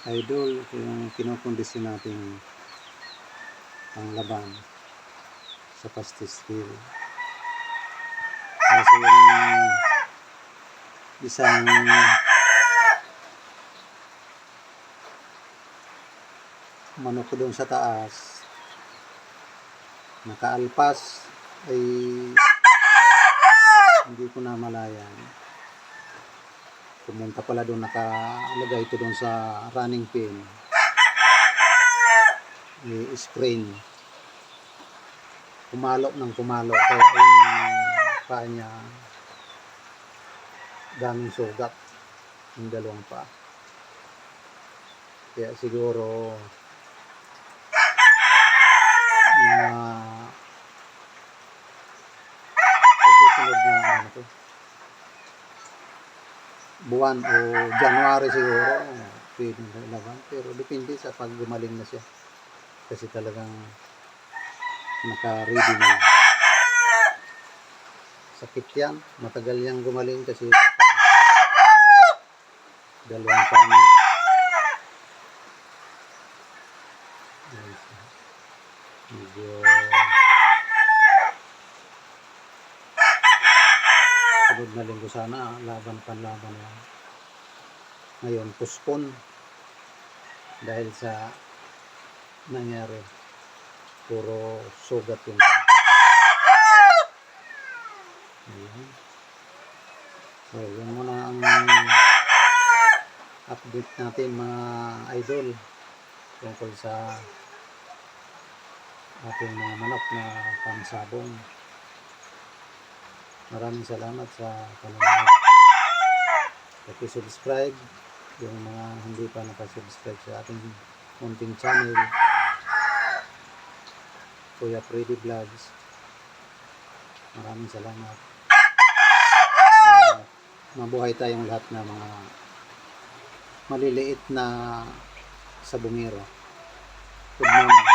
Idol, yung kinokondisyon natin ang laban sa pastistil. Kasi yung isang manok ko doon sa taas nakaalpas ay hindi ko na malayan. Pumunta pala doon, nakalagay ito doon sa running pin, i-spring, kumalo ng kumalo, kaya yung paa niya daming sugat, yung dalawang paa. Kaya siguro sa susunod na buwan o January siguro pwedeng ilaban, pero depende sa pag gumaling na siya, kasi talagang naka-ready na. Sakit yan, matagal yang gumaling kasi dalawang paa niya. Medyo sunod na linggo sana panlaban yan. Ngayon postpone dahil sa nangyari, puro sugat yung so yun muna ang update natin mga idol tungkol sa ating mga manok na pangsabong. Maraming salamat sa panonood. Paki-subscribe yung mga hindi pa nakasubscribe sa ating munting channel, Kuya Freddy Vlogs. Maraming salamat. Mabuhay tayong lahat na mga maliliit na sabungero. Good morning.